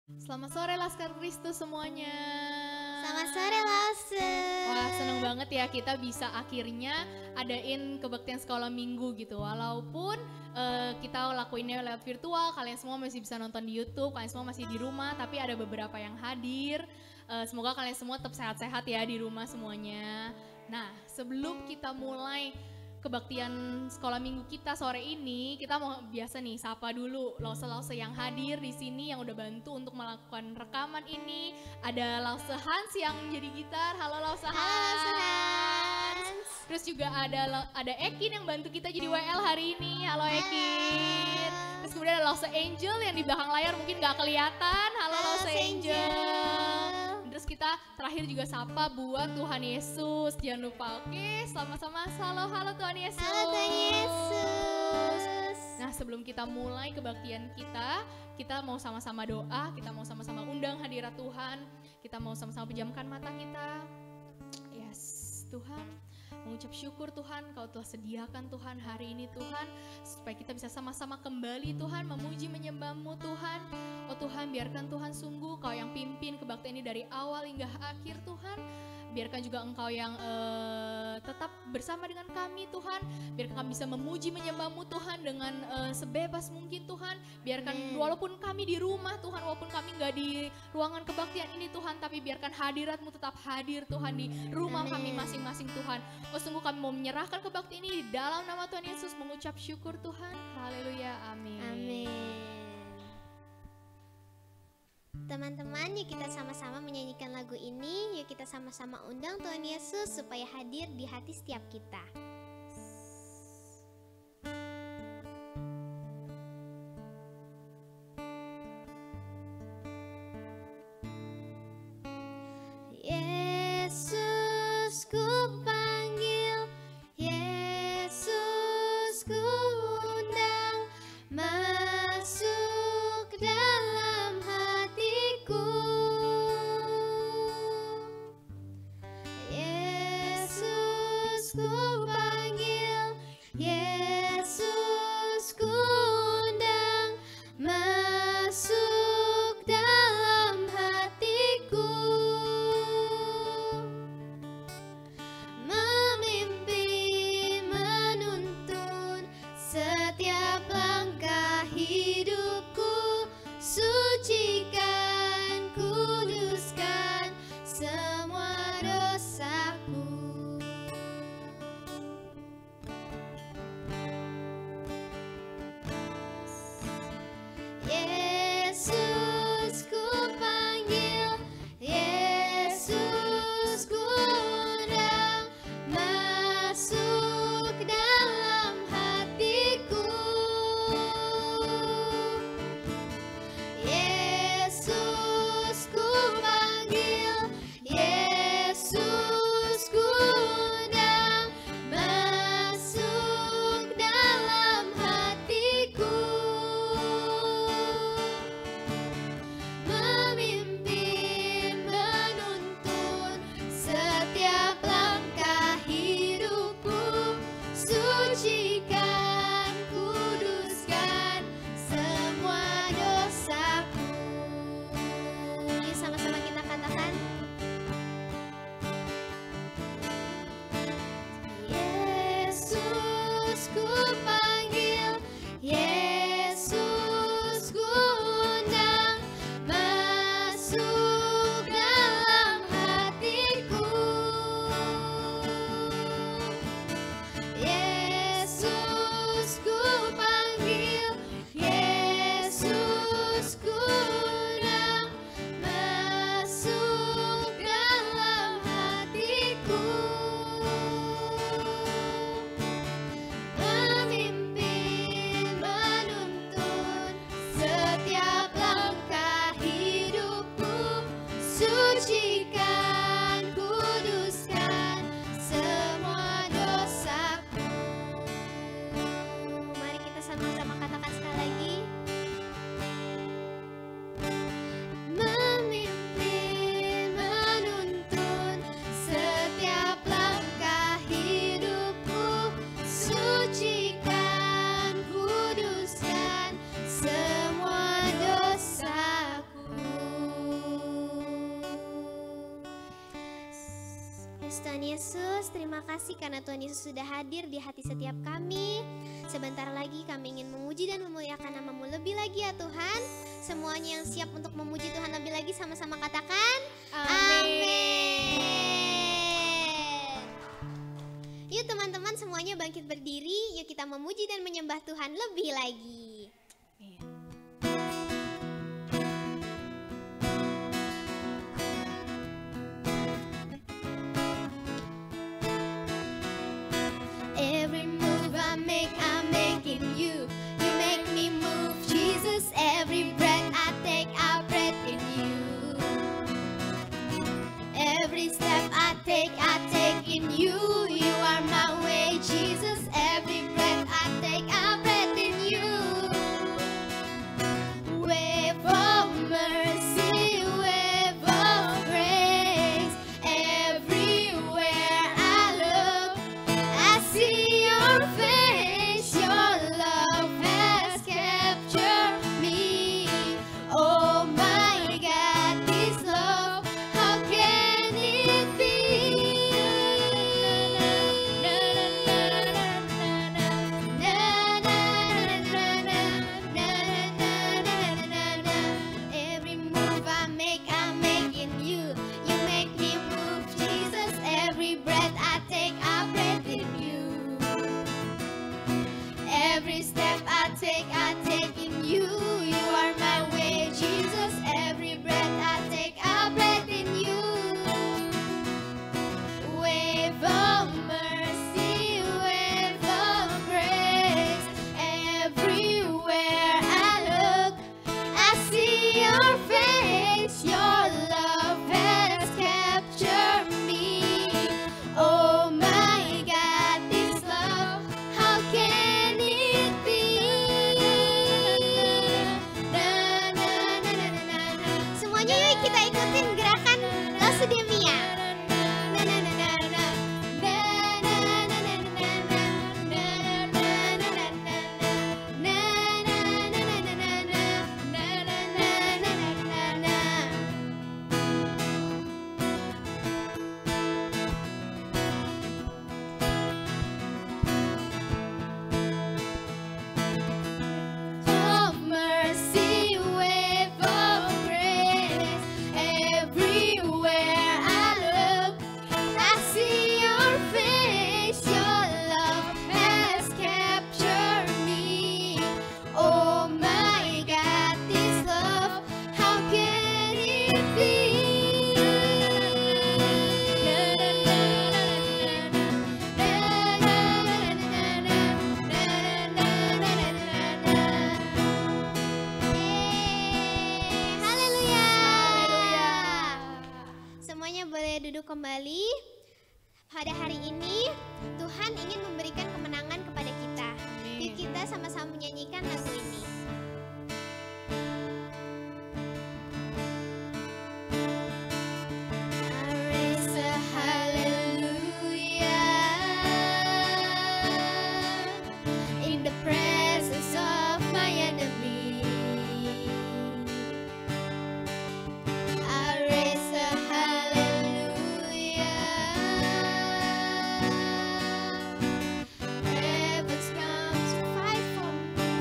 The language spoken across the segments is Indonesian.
Selamat sore Laskar Kristus semuanya. Selamat sore Lause. Wah, seneng banget ya kita bisa akhirnya adain kebaktian sekolah minggu gitu. Walaupun kita lakuinnya lewat virtual, kalian semua masih bisa nonton di YouTube, kalian semua masih di rumah, tapi ada beberapa yang hadir. Semoga kalian semua tetap sehat-sehat ya di rumah semuanya. Nah, sebelum kita mulai kebaktian sekolah minggu kita sore ini, kita mau biasa nih sapa dulu lause-lause yang hadir di sini yang udah bantu untuk melakukan rekaman ini. Ada Lause Hans yang jadi gitar. Halo Lause Hans. Halo Hans. Terus juga ada Ekin yang bantu kita jadi WL hari ini. Halo Ekin. Terus kemudian ada Lause Angel yang di belakang layar mungkin gak kelihatan. Halo Lause Angel. Terus kita terakhir juga sapa buat Tuhan Yesus. Jangan lupa, oke, sama-sama halo Tuhan Yesus. Halo Tuhan Yesus. Nah, sebelum kita mulai kebaktian kita mau sama-sama doa, kita mau sama-sama undang hadirat Tuhan, kita mau sama-sama pejamkan mata kita. Yes, Tuhan, mengucap syukur Tuhan, Kau telah sediakan Tuhan hari ini Tuhan, supaya kita bisa sama-sama kembali Tuhan, memuji menyembah-Mu Tuhan. Oh Tuhan, biarkan Tuhan sungguh Kau yang pimpin kebaktian ini dari awal hingga akhir Tuhan. Biarkan juga Engkau yang tetap bersama dengan kami Tuhan. Biarkan kami bisa memuji menyembah-Mu Tuhan dengan sebebas mungkin Tuhan. Biarkan walaupun kami di rumah Tuhan, walaupun kami gak di ruangan kebaktian ini Tuhan, tapi biarkan hadirat-Mu tetap hadir Tuhan di rumah kami masing-masing Tuhan. Oh sungguh kami mau menyerahkan kebaktian ini di dalam nama Tuhan Yesus, mengucap syukur Tuhan. Haleluya, amin. Amin. Teman-teman, yuk kita sama-sama menyanyikan lagu ini. Yuk kita sama-sama undang Tuhan Yesus supaya hadir di hati setiap kita. Yesus ku panggil, Yesus ku undang, masuk dalam hatiku. Yesus ku Tuhan Yesus, terima kasih karena Tuhan Yesus sudah hadir di hati setiap kami. Sebentar lagi kami ingin memuji dan memuliakan nama-Mu lebih lagi ya Tuhan. Semuanya yang siap untuk memuji Tuhan lebih lagi sama-sama katakan amin. Yuk teman-teman semuanya bangkit berdiri, yuk kita memuji dan menyembah Tuhan lebih lagi. Every move I make in you. You make me move, Jesus. Every breath I take in you. Every step I take in you. You are my way, Jesus. Every breath I take in you. Wave of mercy, wave of grace. Everywhere I look, I see your face. Your love has captured me. Oh my God, this love, how can it be? Every move I make in you. You make me move, Jesus. Every breath I take in you. Every step I take in you. You are my way, Jesus. Every breath I take in you. Wave of mercy, wave of grace. Everywhere I look, I see your face. Your love has captured me. Oh my God, this love, how can it be? Semuanya yuk kita ikutin gerakan Losudemia. Of mercy, wave of grace. Everywhere I look, I see your face. Your love has captured me. Oh my God, this love, how can it be? Haleluya. Semuanya boleh duduk kembali. Pada hari ini Tuhan ingin memberikan kemenangan kepada kita. Yuk kita sama-sama menyanyikan lagu ini. I raise a hallelujah in the presence of my enemy. I raise a hallelujah. Heavens come to fight for me.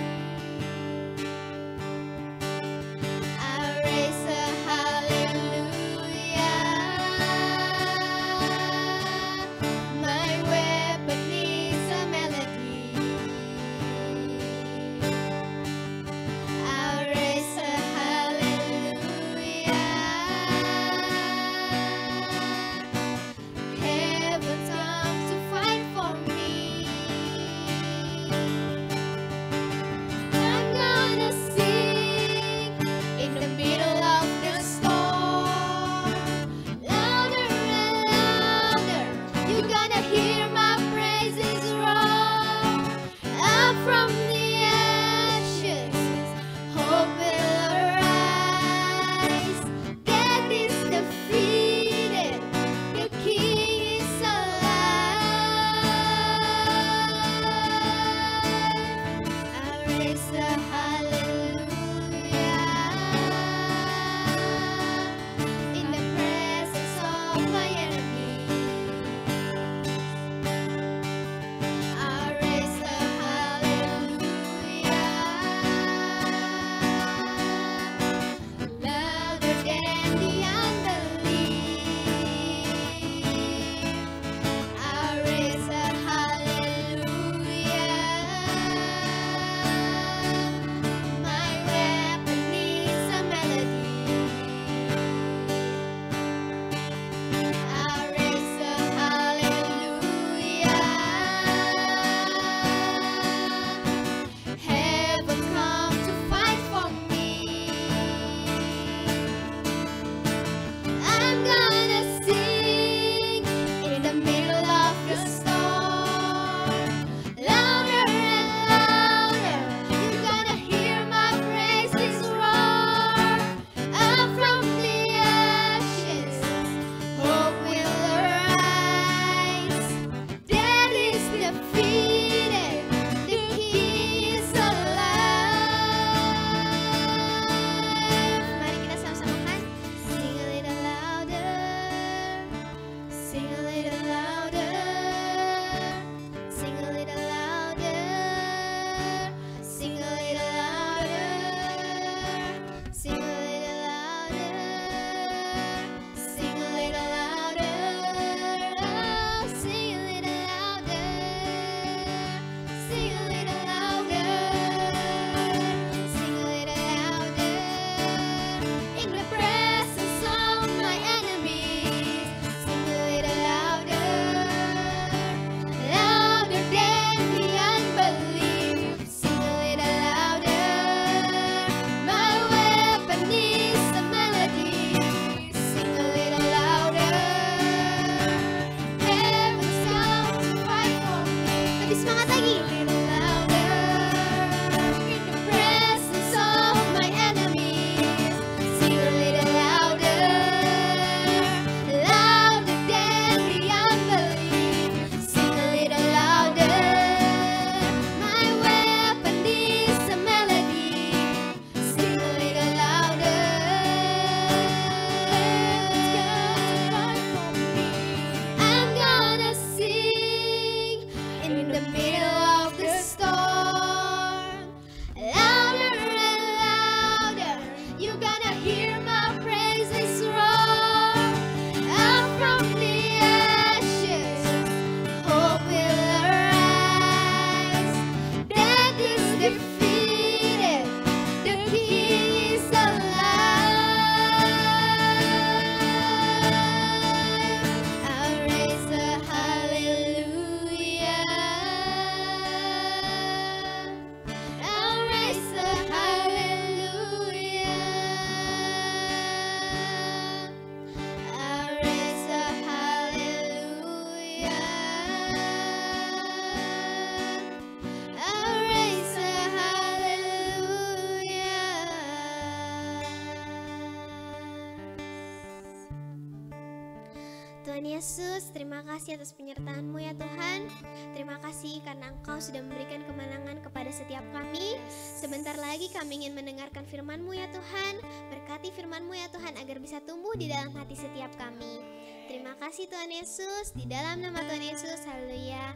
Tuhan Yesus, terima kasih atas penyertaan-Mu ya Tuhan. Terima kasih karena Engkau sudah memberikan kemenangan kepada setiap kami. Sebentar lagi kami ingin mendengarkan firman-Mu ya Tuhan. Berkati firman-Mu ya Tuhan agar bisa tumbuh di dalam hati setiap kami. Terima kasih Tuhan Yesus, di dalam nama Tuhan Yesus, haleluya,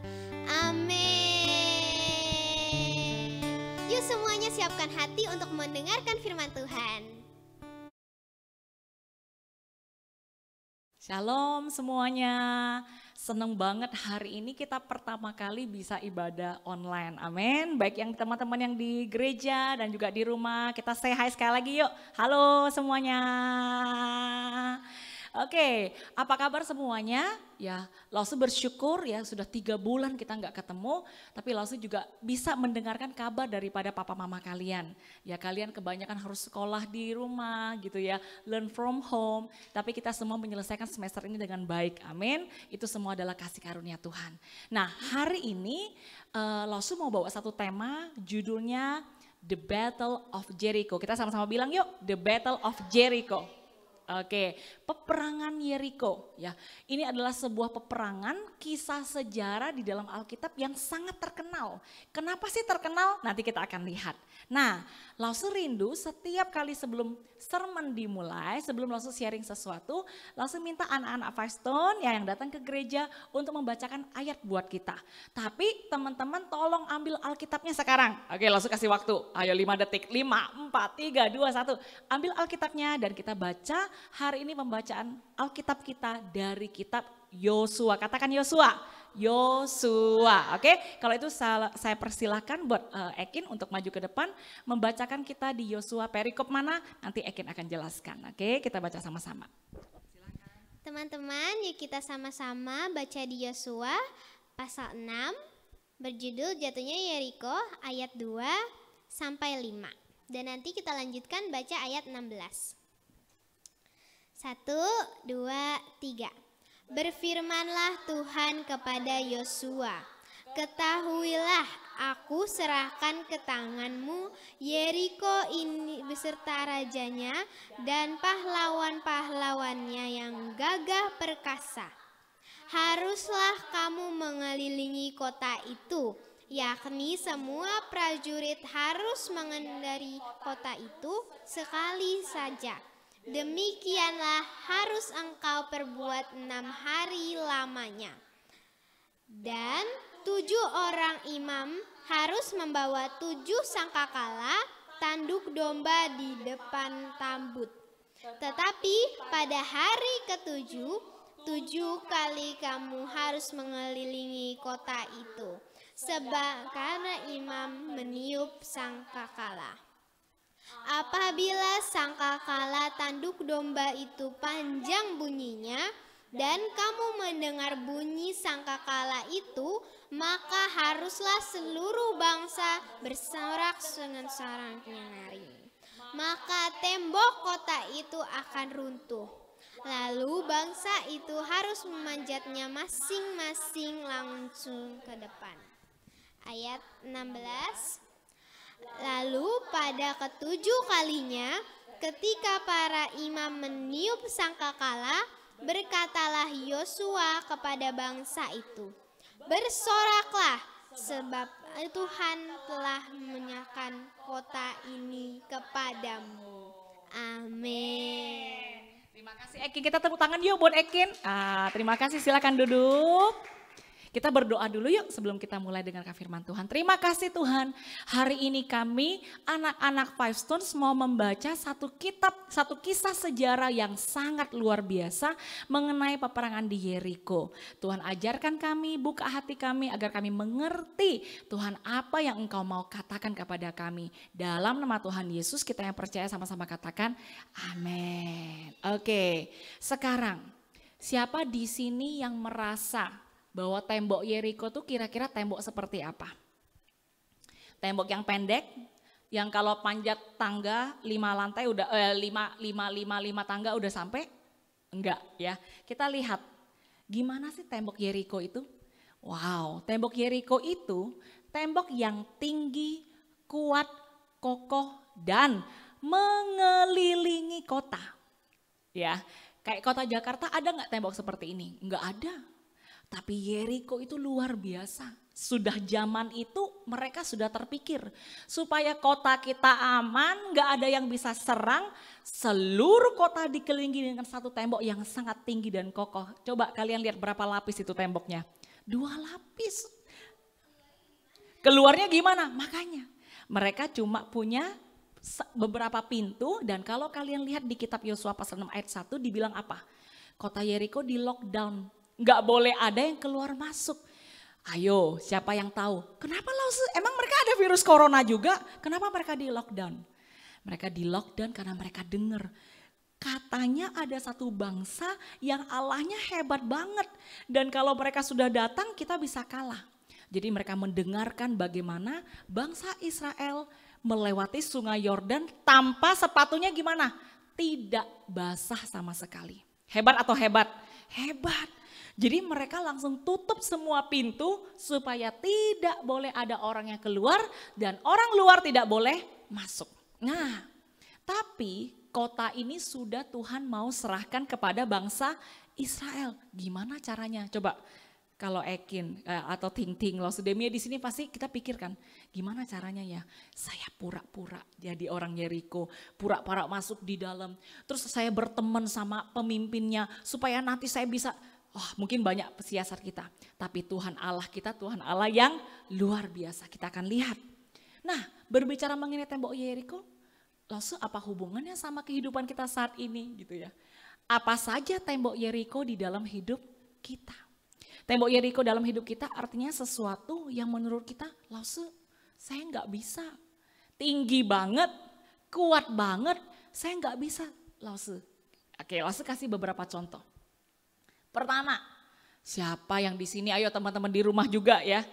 amin. Yuk semuanya siapkan hati untuk mendengarkan firman Tuhan. Shalom semuanya, seneng banget hari ini kita pertama kali bisa ibadah online, amin. Baik yang teman-teman yang di gereja dan juga di rumah, kita say hi sekali lagi yuk. Halo semuanya. Oke, apa kabar semuanya? Ya, Lausu bersyukur ya sudah 3 bulan kita nggak ketemu, tapi Lausu juga bisa mendengarkan kabar daripada papa mama kalian. Ya kalian kebanyakan harus sekolah di rumah gitu ya, learn from home. Tapi kita semua menyelesaikan semester ini dengan baik, amin. Itu semua adalah kasih karunia Tuhan. Nah hari ini Lausu mau bawa satu tema, judulnya The Battle of Jericho. Kita sama-sama bilang yuk, The Battle of Jericho. Oke, peperangan Yeriko ya. Ini adalah sebuah peperangan kisah sejarah di dalam Alkitab yang sangat terkenal. Kenapa sih terkenal? Nanti kita akan lihat. Nah, Lausu rindu setiap kali sebelum sermon dimulai, sebelum Lausu sharing sesuatu, Lausu minta anak-anak Five Stone yang datang ke gereja untuk membacakan ayat buat kita. Tapi teman-teman tolong ambil Alkitabnya sekarang. Oke, Lausu kasih waktu. Ayo 5 detik. 5, 4, 3, 2, 1. Ambil Alkitabnya dan kita baca. Hari ini pembacaan Alkitab kita dari kitab Yosua. Katakan Yosua. Yosua. Oke, kalau itu saya persilahkan buat Ekin untuk maju ke depan. Membacakan kita di Yosua perikop mana nanti Ekin akan jelaskan. Oke, kita baca sama-sama. Teman-teman, yuk kita sama-sama baca di Yosua pasal 6 berjudul jatuhnya Yeriko ayat 2 sampai 5. Dan nanti kita lanjutkan baca ayat 16. 1, 2, 3. Berfirmanlah Tuhan kepada Yosua, ketahuilah aku serahkan ke tanganmu Yeriko ini beserta rajanya dan pahlawan-pahlawannya yang gagah perkasa. Haruslah kamu mengelilingi kota itu, yakni semua prajurit harus mengendari kota itu sekali saja. Demikianlah harus engkau perbuat 6 hari lamanya. Dan 7 orang imam harus membawa 7 sangkakala tanduk domba di depan tambut. Tetapi pada hari ke-7, 7 kali kamu harus mengelilingi kota itu, sebab karena imam meniup sangkakala. Apabila sangkakala tanduk domba itu panjang bunyinya dan kamu mendengar bunyi sangkakala itu, maka haruslah seluruh bangsa bersorak dengan suara nyaring. Maka tembok kota itu akan runtuh. Lalu bangsa itu harus memanjatnya masing-masing langsung ke depan. Ayat 16. Lalu pada ke-7 kalinya, ketika para imam meniup sangkakala, berkatalah Yosua kepada bangsa itu, bersoraklah, sebab Tuhan telah menyerahkan kota ini kepadamu. Amin. Terima kasih Ekin, kita tepuk tangan yuk buat Ekin. Terima kasih, silakan duduk. Kita berdoa dulu yuk sebelum kita mulai dengarkan firman Tuhan. Terima kasih Tuhan, hari ini kami anak-anak Five Stones mau membaca satu kisah sejarah yang sangat luar biasa mengenai peperangan di Yeriko. Tuhan ajarkan kami, buka hati kami agar kami mengerti Tuhan apa yang Engkau mau katakan kepada kami. Dalam nama Tuhan Yesus kita yang percaya sama-sama katakan amin. Oke, sekarang siapa di sini yang merasa bahwa tembok Yeriko tuh kira-kira tembok seperti apa? Tembok yang pendek, yang kalau panjat tangga 5 lantai udah 5 tangga udah sampai? Enggak ya. Kita lihat gimana sih tembok Yeriko itu? Wow, tembok Yeriko itu tembok yang tinggi, kuat, kokoh dan mengelilingi kota. Ya. Kayak kota Jakarta ada nggak tembok seperti ini? Nggak ada. Tapi Yeriko itu luar biasa. Sudah zaman itu mereka sudah terpikir. Supaya kota kita aman, nggak ada yang bisa serang. Seluruh kota dikelilingi dengan satu tembok yang sangat tinggi dan kokoh. Coba kalian lihat berapa lapis itu temboknya. 2 lapis. Keluarnya gimana? Makanya mereka cuma punya beberapa pintu, dan kalau kalian lihat di kitab Yosua pasal 6 ayat 1 dibilang apa? Kota Yeriko di lockdown. Nggak boleh ada yang keluar masuk. Ayo, siapa yang tahu? Kenapa emang mereka ada virus corona juga? Kenapa mereka di lockdown? Mereka di lockdown karena mereka dengar. Katanya ada satu bangsa yang Allahnya hebat banget. Dan kalau mereka sudah datang kita bisa kalah. Jadi mereka mendengarkan bagaimana bangsa Israel melewati sungai Yordan tanpa sepatunya gimana? Tidak basah sama sekali. Hebat atau hebat? Hebat. Jadi mereka langsung tutup semua pintu supaya tidak boleh ada orang yang keluar dan orang luar tidak boleh masuk. Nah, tapi kota ini sudah Tuhan mau serahkan kepada bangsa Israel. Gimana caranya? Coba kalau Ekin atau Ting-Ting, Losudemia di sini pasti kita pikirkan, gimana caranya ya? Saya pura-pura jadi orang Yeriko, pura-pura masuk di dalam. Terus saya berteman sama pemimpinnya supaya nanti saya bisa. Mungkin banyak siasat kita, tapi Tuhan Allah kita Tuhan Allah yang luar biasa. Kita akan lihat. Nah, berbicara mengenai tembok Yeriko, lalu apa hubungannya sama kehidupan kita saat ini gitu ya? Apa saja tembok Yeriko di dalam hidup kita? Tembok Yeriko dalam hidup kita artinya sesuatu yang menurut kita, lalu saya nggak bisa, tinggi banget, kuat banget, saya nggak bisa. Lalu kasih beberapa contoh. Pertama, siapa yang di sini, ayo teman-teman di rumah juga ya,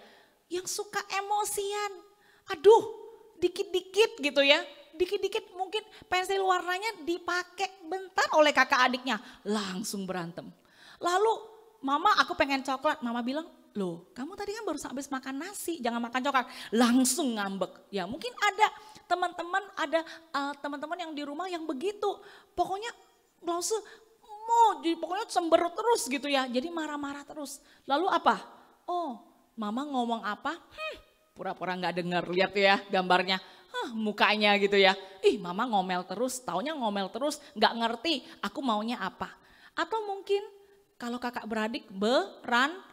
yang suka emosian. Aduh, dikit-dikit gitu ya, dikit-dikit mungkin pensil warnanya dipakai bentar oleh kakak adiknya, langsung berantem. Lalu mama aku pengen coklat, mama bilang, loh kamu tadi kan baru habis makan nasi, jangan makan coklat, langsung ngambek. Ya mungkin ada teman-teman yang di rumah yang begitu, pokoknya langsung pokoknya cemberut terus gitu ya, jadi marah-marah terus. Lalu apa? Mama ngomong apa? Pura-pura nggak dengar, lihat ya gambarnya, mukanya gitu ya. Mama ngomel terus, taunya ngomel terus, nggak ngerti aku maunya apa. Atau mungkin kalau kakak beradik berantem,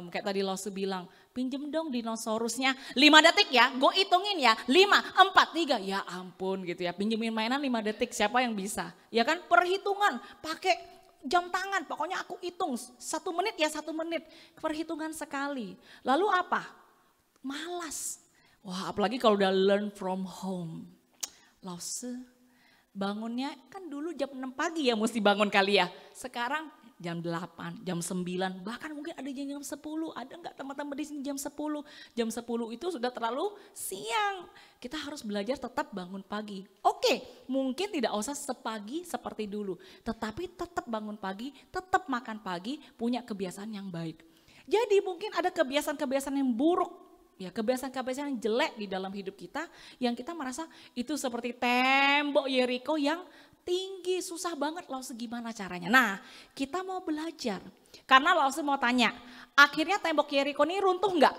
kayak tadi Losu bilang, pinjem dong dinosaurusnya 5 detik ya, gue hitungin ya, 5, 4, 3, ya ampun gitu ya, pinjemin mainan 5 detik, siapa yang bisa? Ya kan perhitungan, pakai jam tangan, pokoknya aku hitung 1 menit ya 1 menit, perhitungan sekali. Lalu apa? Malas. Wah apalagi kalau udah learn from home. Lause, bangunnya kan dulu jam 6 pagi ya mesti bangun kali ya, sekarang jam 8, jam 9, bahkan mungkin ada jam 10, ada nggak teman-teman di sini jam 10? Jam 10 itu sudah terlalu siang, kita harus belajar tetap bangun pagi. Oke, mungkin tidak usah sepagi seperti dulu, tetapi tetap bangun pagi, tetap makan pagi, punya kebiasaan yang baik. Jadi mungkin ada kebiasaan-kebiasaan yang buruk, ya kebiasaan-kebiasaan yang jelek di dalam hidup kita, yang kita merasa itu seperti tembok Yeriko yang tinggi, susah banget, lalu gimana caranya? Nah, kita mau belajar. Karena lalu mau tanya, akhirnya tembok Yeriko ini runtuh enggak?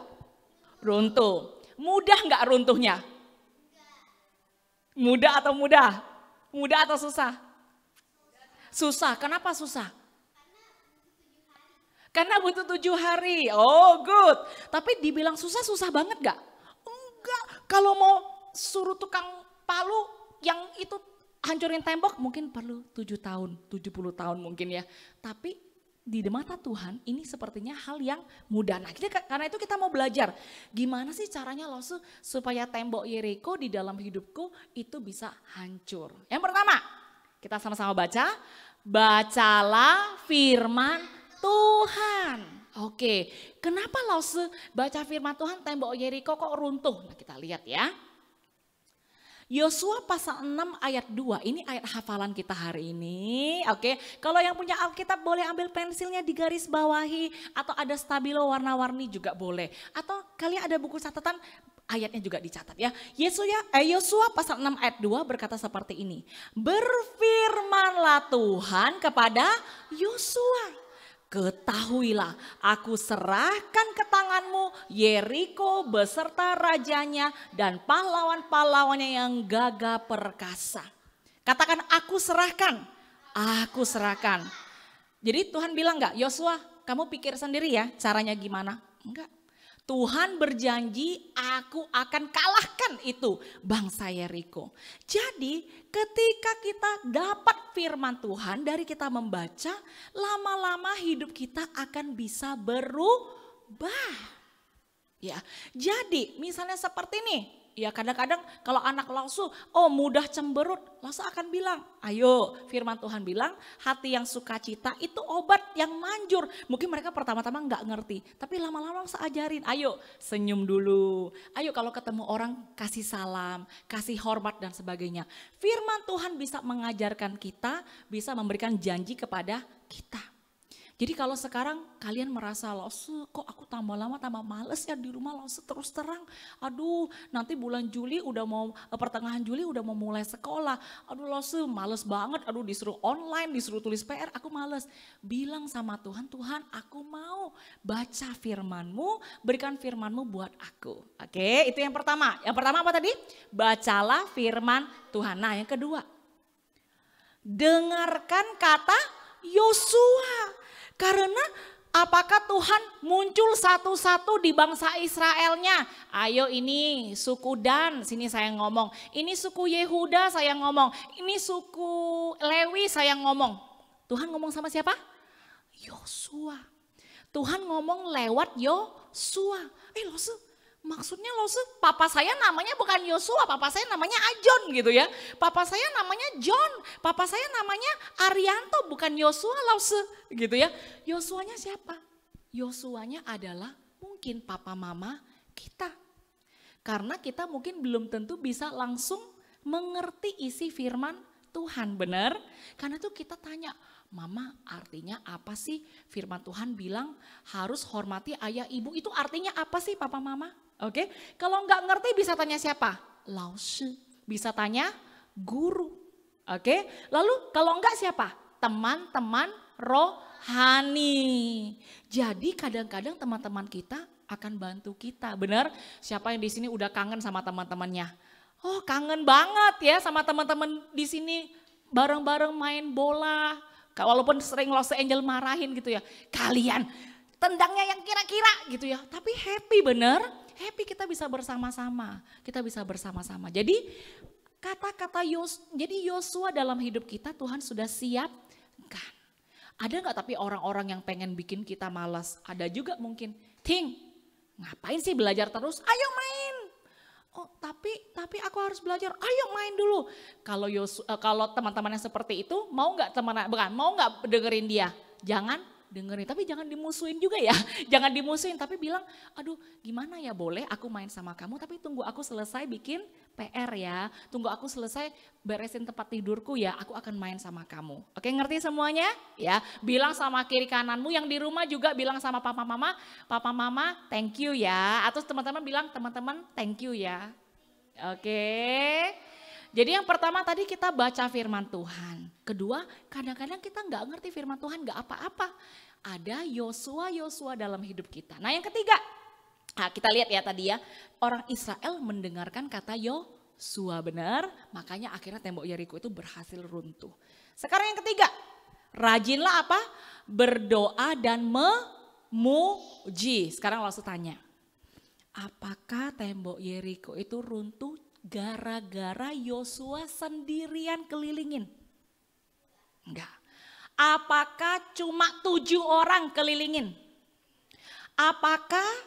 Runtuh. Mudah enggak runtuhnya? Mudah atau mudah? Mudah atau susah? Susah. Kenapa susah? Karena butuh 7 hari. Oh, good. Tapi dibilang susah banget enggak? Enggak. Kalau mau suruh tukang palu yang itu hancurin tembok mungkin perlu 7 tahun, 70 tahun mungkin ya. Tapi di mata Tuhan ini sepertinya hal yang mudah. Nah karena itu kita mau belajar gimana sih caranya loh supaya tembok Yeriko di dalam hidupku itu bisa hancur. Yang pertama kita sama-sama baca, bacalah firman Tuhan. Oke, kenapa loh baca firman Tuhan tembok Yeriko kok runtuh? Nah kita lihat ya. Yosua pasal 6 ayat 2, ini ayat hafalan kita hari ini. Oke, kalau yang punya Alkitab boleh ambil pensilnya di garis bawahi atau ada stabilo warna-warni juga boleh. Atau kalian ada buku catatan Ayatnya juga dicatat ya. Yosua pasal 6 ayat 2 berkata seperti ini. Berfirmanlah Tuhan kepada Yosua. Ketahuilah, aku serahkan ke tanganmu Yeriko beserta rajanya dan pahlawan-pahlawannya yang gagah perkasa. Katakan aku serahkan, aku serahkan. Jadi Tuhan bilang enggak, Yosua kamu pikir sendiri ya caranya gimana? Enggak. Tuhan berjanji aku akan kalahkan itu bangsa Yeriko. Jadi ketika kita dapat firman Tuhan dari kita membaca, lama-lama hidup kita akan bisa berubah. Ya, jadi misalnya seperti ini. Ya kadang-kadang kalau anak Lausu, mudah cemberut, Lausu akan bilang, ayo firman Tuhan bilang hati yang sukacita itu obat yang manjur. Mungkin mereka pertama-tama nggak ngerti, tapi lama-lama Lausu ajarin, ayo senyum dulu. Ayo kalau ketemu orang kasih salam, kasih hormat dan sebagainya. Firman Tuhan bisa mengajarkan kita, bisa memberikan janji kepada kita. Jadi kalau sekarang kalian merasa Lausu kok aku tambah lama tambah males ya di rumah Lausu terus terang. Aduh nanti bulan Juli udah mau pertengahan Juli udah mau mulai sekolah. Aduh Lausu males banget, aduh disuruh online, disuruh tulis PR aku males. Bilang sama Tuhan, Tuhan aku mau baca firman-Mu, berikan firman-Mu buat aku. Oke itu yang pertama. Yang pertama apa tadi? Bacalah firman Tuhan. Nah yang kedua, dengarkan kata Yosua. Karena apakah Tuhan muncul satu-satu di bangsa Israelnya? Ayo ini suku Dan, sini saya ngomong. Ini suku Yehuda saya ngomong. Ini suku Lewi saya ngomong. Tuhan ngomong sama siapa? Yosua. Tuhan ngomong lewat Yosua. Maksudnya papa saya namanya bukan Yosua, papa saya namanya Ajon gitu ya. Papa saya namanya John, papa saya namanya Arianto bukan Yosua gitu ya. Yosuanya siapa? Yosuanya adalah mungkin papa mama kita. Karena kita mungkin belum tentu bisa langsung mengerti isi firman Tuhan, benar? Karena itu kita tanya, Mama artinya apa sih firman Tuhan bilang harus hormati ayah ibu, itu artinya apa sih papa mama? Oke, kalau nggak ngerti bisa tanya siapa? Lausu, bisa tanya guru. Oke, lalu kalau nggak siapa? Teman-teman rohani. Jadi kadang-kadang teman-teman kita akan bantu kita, benar? Siapa yang di sini udah kangen sama teman-temannya? Oh kangen banget ya sama teman-teman di sini bareng-bareng main bola. Walaupun sering Los Angel marahin gitu ya. Kalian tendangnya yang kira-kira gitu ya. Tapi happy bener. Happy kita bisa bersama-sama. Kita bisa bersama-sama. Jadi kata-kata Yosua dalam hidup kita Tuhan sudah siapkan. Ada gak tapi orang-orang yang pengen bikin kita malas? Ada juga mungkin. Ting, ngapain sih belajar terus? Ayo main. Oh tapi aku harus belajar. Ayo main dulu. Kalau teman-teman yang seperti itu mau nggak dengerin dia? Jangan dengerin. Tapi jangan dimusuhin juga ya. Jangan dimusuhin. Tapi bilang, aduh gimana ya boleh aku main sama kamu. Tapi tunggu aku selesai bikin PR ya. Tunggu aku selesai beresin tempat tidurku ya. Aku akan main sama kamu. Oke ngerti semuanya? Ya. Bilang sama kiri kananmu yang di rumah juga bilang sama papa mama thank you ya. Atau teman-teman bilang teman-teman thank you ya. Oke. Jadi yang pertama tadi kita baca firman Tuhan. Kedua kadang-kadang kita nggak ngerti firman Tuhan nggak apa-apa. Ada Yosua dalam hidup kita. Nah yang ketiga. Nah, kita lihat ya tadi ya, orang Israel mendengarkan kata Yosua benar, makanya akhirnya tembok Yeriko itu berhasil runtuh. Sekarang yang ketiga, rajinlah apa? Berdoa dan memuji. Sekarang langsung tanya, apakah tembok Yeriko itu runtuh gara-gara Yosua sendirian kelilingin? Enggak. Apakah cuma 7 orang kelilingin? Apakah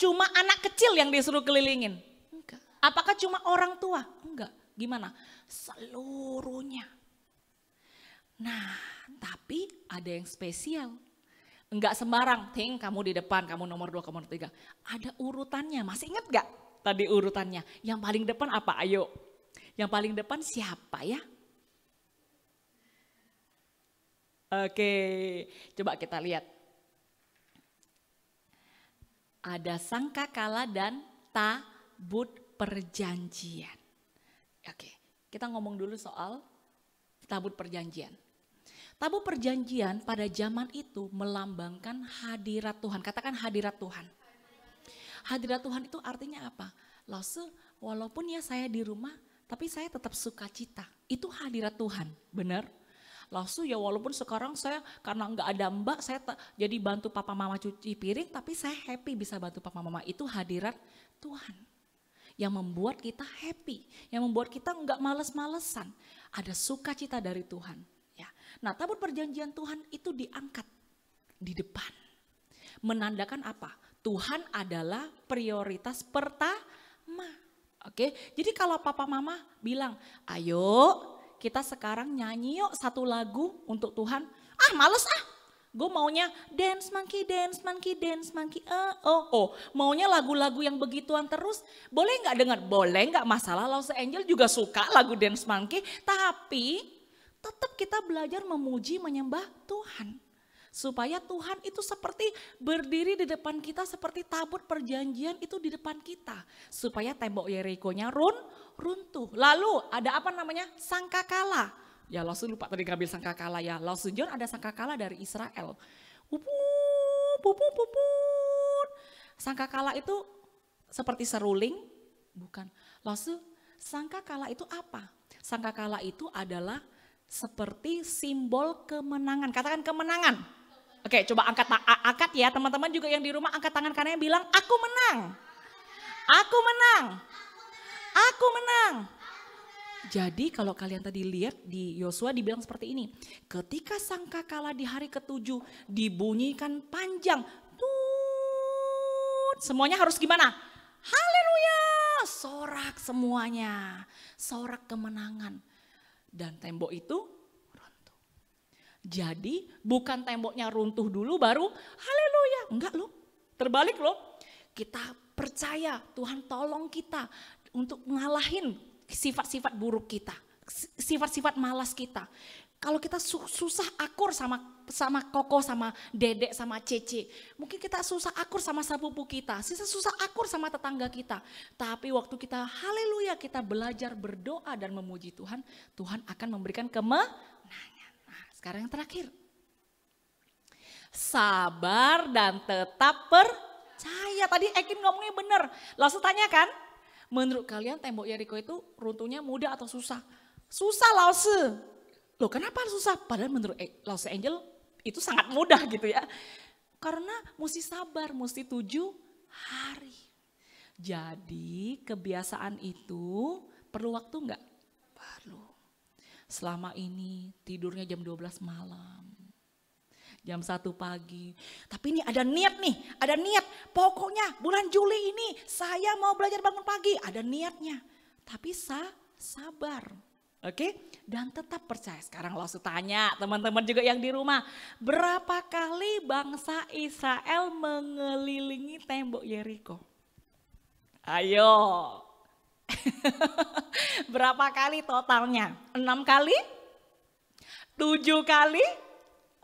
cuma anak kecil yang disuruh kelilingin? Enggak. Apakah cuma orang tua? Enggak. Gimana? Seluruhnya. Nah, tapi ada yang spesial. Enggak sembarang, Ting kamu di depan, kamu nomor 2, kamu nomor 3. Ada urutannya, masih ingat gak tadi urutannya? Yang paling depan apa? Ayo. Yang paling depan siapa ya? Oke, coba kita lihat. Ada sangkakala dan tabut perjanjian. Oke, kita ngomong dulu soal tabut perjanjian. Tabut perjanjian pada zaman itu melambangkan hadirat Tuhan. Katakan hadirat Tuhan. Hadirat Tuhan itu artinya apa? Lalu walaupun ya saya di rumah, tapi saya tetap sukacita. Itu hadirat Tuhan, benar? Lalu ya walaupun sekarang saya karena nggak ada mbak, saya jadi bantu papa mama cuci piring, tapi saya happy bisa bantu papa mama. Itu hadirat Tuhan yang membuat kita happy, yang membuat kita nggak males-malesan. Ada sukacita dari Tuhan. Ya. Nah, tabut perjanjian Tuhan itu diangkat di depan. Menandakan apa? Tuhan adalah prioritas pertama. Oke, jadi kalau papa mama bilang, ayo kita sekarang nyanyi yuk satu lagu untuk Tuhan. Ah males ah, gue maunya dance monkey, dance monkey, dance monkey. Maunya lagu-lagu yang begituan terus. Boleh nggak dengar? Boleh nggak masalah. Lost Angel juga suka lagu dance monkey. Tapi tetap kita belajar memuji menyembah Tuhan. Supaya Tuhan itu seperti berdiri di depan kita seperti tabut perjanjian itu di depan kita. Supaya tembok Yeriko-nya runtuh. Lalu ada apa namanya? Sangkakala. Ya langsung lupa tadi ngambil sangkakala ya. Langsung John ada sangkakala dari Israel. Puput. Sangkakala itu seperti seruling? Bukan. Langsung sangkakala itu apa? Sangkakala itu adalah seperti simbol kemenangan. Katakan kemenangan. Oke, coba angkat ya teman-teman juga yang di rumah angkat tangan kanannya bilang aku menang. Aku menang. Aku menang. Jadi kalau kalian tadi lihat di Yosua dibilang seperti ini. Ketika sangkakala di hari ke-7 dibunyikan panjang. Semuanya harus gimana? Haleluya. Sorak semuanya. Sorak kemenangan. Dan tembok itu jadi bukan temboknya runtuh dulu baru haleluya. Enggak loh, terbalik loh. Kita percaya Tuhan tolong kita untuk ngalahin sifat-sifat buruk kita. Sifat-sifat malas kita. Kalau kita susah akur sama Koko, sama Dedek, sama Cece. Mungkin kita susah akur sama sepupu kita. Susah akur sama tetangga kita. Tapi waktu kita haleluya kita belajar berdoa dan memuji Tuhan. Tuhan akan memberikan kemenangan. Sekarang yang terakhir. Sabar dan tetap percaya. Tadi Ekin ngomongnya benar. Langsung tanyakan, menurut kalian tembok Yeriko itu runtuhnya mudah atau susah? Susah Lause. Loh kenapa susah? Padahal menurut Lause Angel itu sangat mudah gitu ya. Karena mesti sabar, mesti 7 hari. Jadi kebiasaan itu perlu waktu enggak? Perlu. Selama ini tidurnya jam 12 malam, jam 1 pagi. Tapi ini ada niat nih, ada niat. Pokoknya bulan Juli ini saya mau belajar bangun pagi. Ada niatnya, tapi sabar. Oke, dan tetap percaya. Sekarang langsung tanya teman-teman juga yang di rumah. Berapa kali bangsa Israel mengelilingi tembok Yeriko? Ayo. Berapa kali totalnya? 6 kali? 7 kali?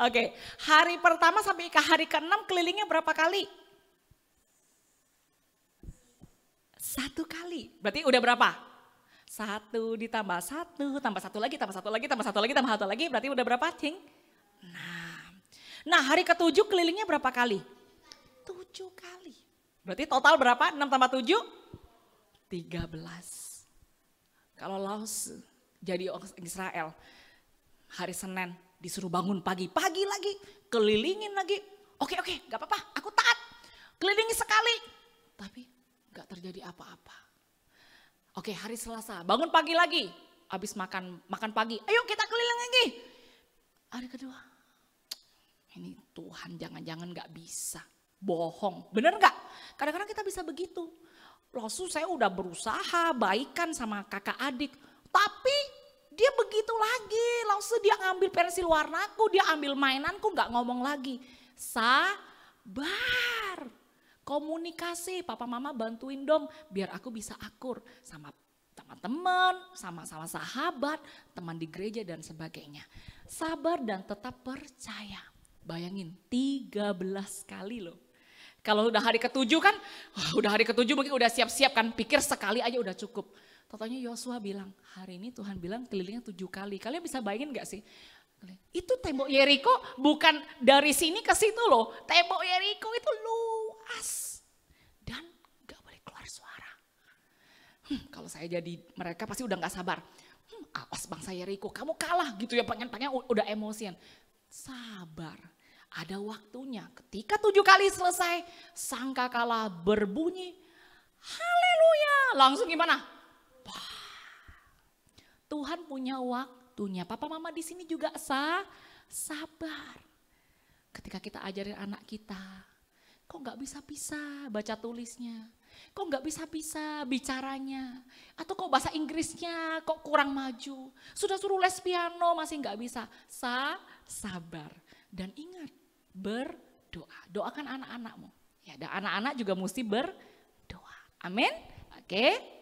Oke, hari pertama sampai ke hari ke-6 kelilingnya berapa kali? 1 kali. Berarti udah berapa? 1 ditambah 1, tambah 1 lagi, tambah 1 lagi, tambah 1 lagi, tambah 1 lagi. Berarti udah berapa, Cing? 6. Nah, hari ke-7 kelilingnya berapa kali? 7 kali. Berarti total berapa? 6 tambah 7? 13. Kalau Laos jadi orang Israel, hari Senin disuruh bangun pagi lagi, kelilingin lagi. Oke, gak apa-apa, aku taat. Kelilingi sekali, tapi gak terjadi apa-apa. Oke, hari Selasa bangun pagi lagi, habis makan pagi, ayo kita keliling lagi. Hari kedua, ini Tuhan jangan-jangan gak bisa, bohong, bener gak? Kadang-kadang kita bisa begitu. Lalu saya udah berusaha baikan sama kakak adik. Tapi dia begitu lagi. Lalu dia ngambil pensil warnaku, dia ambil mainanku, gak ngomong lagi. Sabar. Komunikasi, papa mama bantuin dong biar aku bisa akur sama teman-teman, sama sahabat, teman di gereja dan sebagainya. Sabar dan tetap percaya. Bayangin 13 kali loh. Kalau udah hari ke-7 kan, udah hari ke-7 mungkin udah siap-siap kan, pikir sekali aja udah cukup. Totalnya Yosua bilang, hari ini Tuhan bilang kelilingnya 7 kali. Kalian bisa bayangin gak sih? Itu tembok Yeriko bukan dari sini ke situ loh. Tembok Yeriko itu luas. Dan gak boleh keluar suara. Kalau saya jadi mereka pasti udah gak sabar. Awas bangsa Yeriko, kamu kalah gitu ya, pengen udah emosian. Sabar, ada waktunya. Ketika 7 kali selesai, sangkakala berbunyi, haleluya. Langsung gimana? Tuhan punya waktunya. Papa mama di sini juga sabar. Ketika kita ajarin anak kita, kok gak bisa-bisa baca tulisnya? Kok gak bisa-bisa bicaranya? Atau kok bahasa Inggrisnya kok kurang maju? Sudah suruh les piano masih gak bisa. Sabar. Dan ingat, berdoa. Doakan anak-anakmu. Ya, dan anak-anak juga mesti berdoa. Amin. Oke.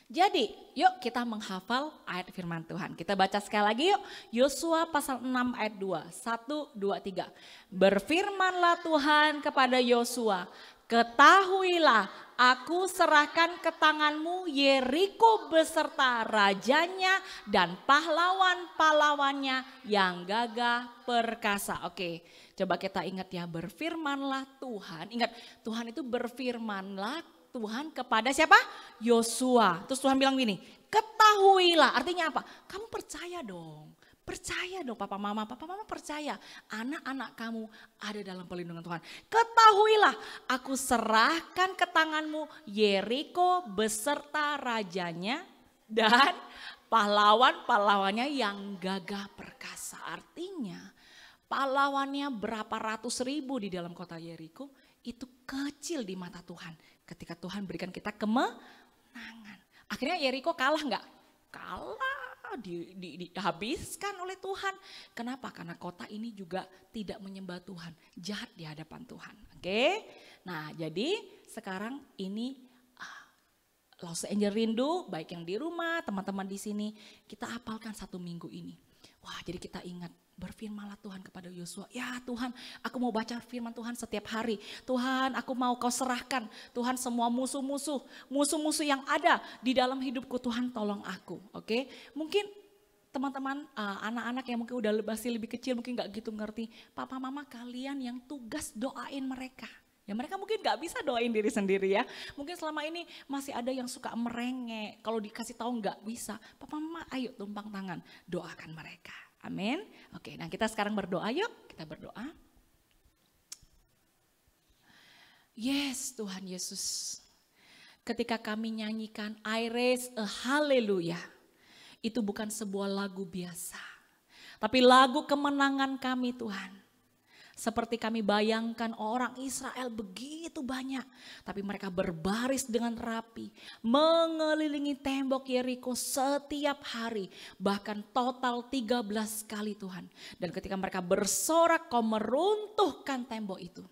Jadi yuk kita menghafal ayat firman Tuhan. Kita baca sekali lagi yuk. Yosua pasal 6 ayat 2. 1, 2, 3. Berfirmanlah Tuhan kepada Yosua. Ketahuilah aku serahkan ke tanganmu Yeriko beserta rajanya dan pahlawan-pahlawannya yang gagah perkasa. Oke, coba kita ingat ya, berfirmanlah Tuhan. Ingat, Tuhan itu berfirmanlah Tuhan kepada siapa? Yosua. Terus Tuhan bilang gini, ketahuilah. Artinya apa? Kamu percaya dong. Percaya dong papa mama percaya. Anak-anak kamu ada dalam perlindungan Tuhan. Ketahuilah aku serahkan ke tanganmu Yeriko beserta rajanya dan pahlawan-pahlawannya yang gagah perkasa. Artinya pahlawannya berapa ratus ribu di dalam kota Yeriko itu kecil di mata Tuhan. Ketika Tuhan berikan kita kemenangan. Akhirnya Yeriko kalah enggak? Kalah. Dihabiskan oleh Tuhan. Kenapa? Karena kota ini juga tidak menyembah Tuhan. Jahat di hadapan Tuhan. Oke. Nah jadi sekarang ini Los Angeles rindu. Baik yang di rumah, teman-teman di sini. Kita hafalkan 1 minggu ini. Wah jadi kita ingat. Berfirmanlah Tuhan kepada Yosua, ya Tuhan aku mau baca firman Tuhan setiap hari. Tuhan aku mau kau serahkan. Tuhan semua musuh-musuh yang ada di dalam hidupku Tuhan tolong aku. Oke, mungkin teman-teman anak-anak yang mungkin udah masih lebih kecil mungkin gak gitu ngerti. Papa mama kalian yang tugas doain mereka. Ya mereka mungkin gak bisa doain diri sendiri ya. Mungkin selama ini masih ada yang suka merengek. Kalau dikasih tahu gak bisa. Papa mama ayo tumpang tangan doakan mereka. Amin. Oke, nah kita sekarang berdoa yuk. Kita berdoa. Yes Tuhan Yesus. Ketika kami nyanyikan I raise a hallelujah. Itu bukan sebuah lagu biasa. Tapi lagu kemenangan kami Tuhan. Seperti kami bayangkan orang Israel begitu banyak. Tapi mereka berbaris dengan rapi. Mengelilingi tembok Yeriko setiap hari. Bahkan total 13 kali Tuhan. Dan ketika mereka bersorak kau meruntuhkan tembok itu.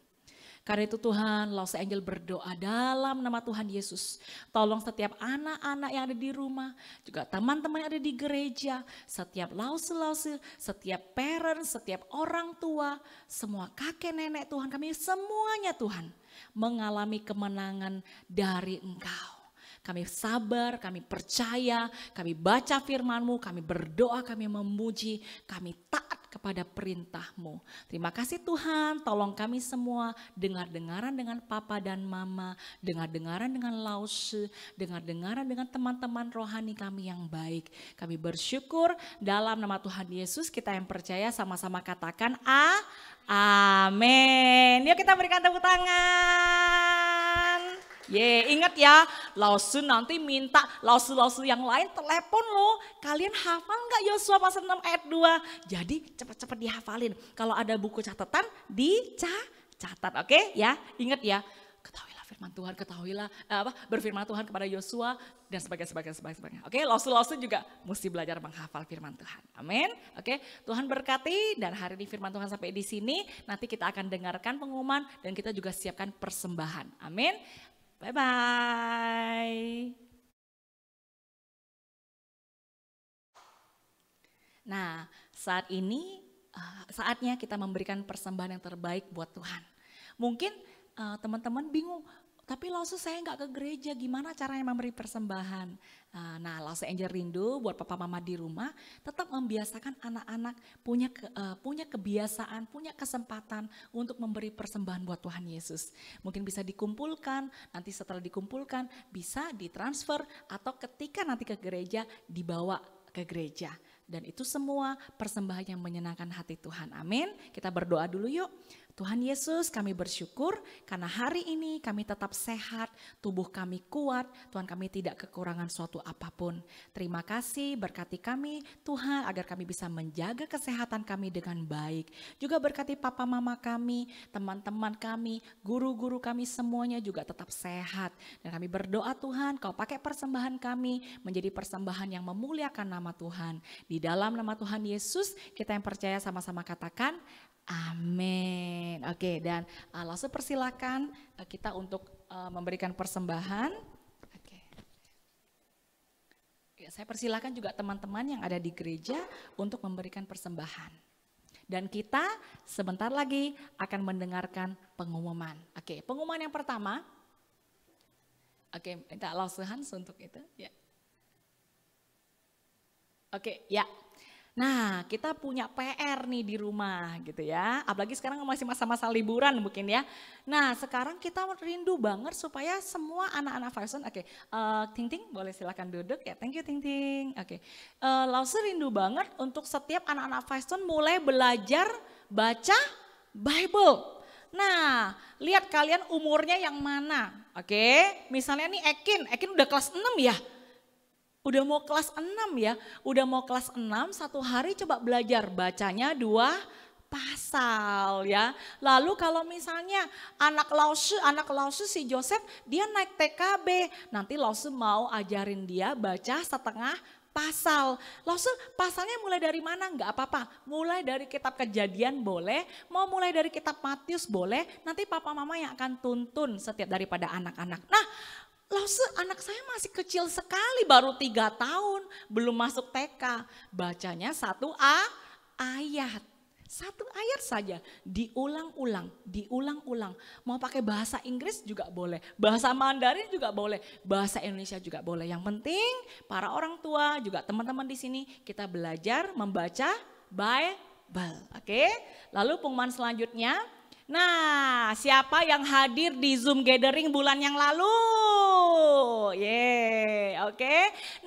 Karena itu Tuhan, Los Angeles berdoa dalam nama Tuhan Yesus. Tolong setiap anak-anak yang ada di rumah, juga teman-teman yang ada di gereja, setiap lause-lause, setiap parent, setiap orang tua, semua kakek nenek Tuhan kami semuanya Tuhan mengalami kemenangan dari Engkau. Kami sabar, kami percaya, kami baca firman-Mu, kami berdoa, kami memuji, kami taat kepada perintah-Mu. Terima kasih Tuhan, tolong kami semua dengar-dengaran dengan papa dan mama, dengar-dengaran dengan lause, dengar-dengaran dengan teman-teman rohani kami yang baik. Kami bersyukur dalam nama Tuhan Yesus, kita yang percaya sama-sama katakan amin. Yuk kita berikan tepuk tangan. Ingat ya, lause nanti minta lause-lause yang lain telepon loh. Kalian hafal nggak Yosua pasal 6 ayat 2? Jadi cepat-cepat dihafalin. Kalau ada buku catatan dicatat, oke ya. Ingat ya, ketahuilah firman Tuhan, berfirman Tuhan kepada Yosua dan sebagainya. Oke, lause-lause juga mesti belajar menghafal firman Tuhan. Amin. Oke, Tuhan berkati dan hari ini firman Tuhan sampai di sini. Nanti kita akan dengarkan pengumuman dan kita juga siapkan persembahan. Amin. Bye-bye. Nah, saat ini saatnya kita memberikan persembahan yang terbaik buat Tuhan. Mungkin teman-teman bingung, tapi Lause saya nggak ke gereja, gimana caranya memberi persembahan? Nah, Lause Angel rindu buat papa mama di rumah tetap membiasakan anak-anak punya kebiasaan, punya kesempatan untuk memberi persembahan buat Tuhan Yesus. Mungkin bisa dikumpulkan, nanti setelah dikumpulkan bisa ditransfer atau ketika nanti ke gereja dibawa ke gereja. Dan itu semua persembahan yang menyenangkan hati Tuhan. Amin. Kita berdoa dulu yuk. Tuhan Yesus, kami bersyukur karena hari ini kami tetap sehat, tubuh kami kuat, Tuhan kami tidak kekurangan suatu apapun. Terima kasih, berkati kami Tuhan agar kami bisa menjaga kesehatan kami dengan baik. Juga berkati papa mama kami, teman-teman kami, guru-guru kami semuanya juga tetap sehat. Dan kami berdoa Tuhan, Kau pakai persembahan kami menjadi persembahan yang memuliakan nama Tuhan. Di dalam nama Tuhan Yesus kita yang percaya sama-sama katakan, amin. Oke, dan langsung persilakan kita untuk memberikan persembahan. Oke. Ya, saya persilakan juga teman-teman yang ada di gereja untuk memberikan persembahan. Dan kita sebentar lagi akan mendengarkan pengumuman. Oke, pengumuman yang pertama. Oke, minta Lause Hans untuk itu. Ya. Oke, ya. Nah, kita punya PR nih di rumah gitu ya. Apalagi sekarang masih masa-masa liburan mungkin ya. Nah, sekarang kita rindu banget supaya semua anak-anak Firestone, Ting Ting boleh silakan duduk ya. Thank you Ting Ting. Lause rindu banget untuk setiap anak-anak Firestone mulai belajar baca Bible. Nah, lihat kalian umurnya yang mana. Misalnya nih Ekin udah kelas 6 ya. Udah mau kelas 6 ya, udah mau kelas 6 satu hari coba belajar bacanya 2 pasal ya. Lalu kalau misalnya anak Lause si Joseph dia naik TKB, nanti Lause mau ajarin dia baca setengah pasal. Lause pasalnya mulai dari mana? Enggak apa-apa, mulai dari kitab Kejadian boleh, mau mulai dari kitab Matius boleh, nanti papa mama yang akan tuntun setiap daripada anak-anak. Nah, Lause anak saya masih kecil sekali, baru 3 tahun, belum masuk TK. Bacanya 1 ayat. 1 ayat saja, diulang-ulang. Mau pakai bahasa Inggris juga boleh, bahasa Mandarin juga boleh, bahasa Indonesia juga boleh. Yang penting para orang tua juga teman-teman di sini kita belajar membaca Bible. Lalu pengumuman selanjutnya. Nah, siapa yang hadir di Zoom gathering bulan yang lalu?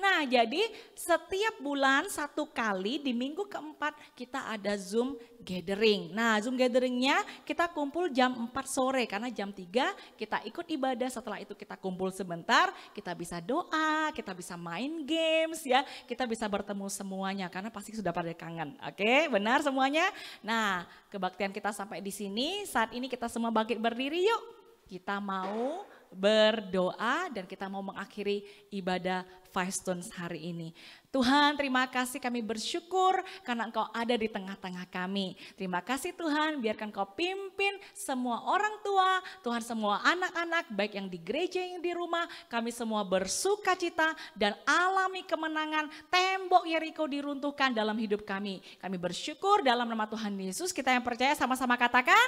Nah, jadi setiap bulan 1 kali di minggu keempat kita ada Zoom gathering. Nah, Zoom gatheringnya kita kumpul jam 4 sore karena jam 3 kita ikut ibadah. Setelah itu kita kumpul sebentar, kita bisa doa, kita bisa main games ya, kita bisa bertemu semuanya karena pasti sudah pada kangen. Benar semuanya? Nah, kebaktian kita sampai di sini. Saat ini kita semua bangkit berdiri yuk. Kita mau berdoa dan kita mau mengakhiri ibadah Firestone hari ini. Tuhan, terima kasih, kami bersyukur karena Engkau ada di tengah-tengah kami. Terima kasih Tuhan, biarkan Kau pimpin semua orang tua, Tuhan semua anak-anak baik yang di gereja yang di rumah, kami semua bersuka cita dan alami kemenangan, tembok Yeriko diruntuhkan dalam hidup kami. Kami bersyukur dalam nama Tuhan Yesus, kita yang percaya sama-sama katakan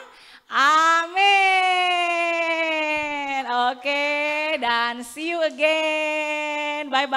amin. Dan see you again. Bye-bye.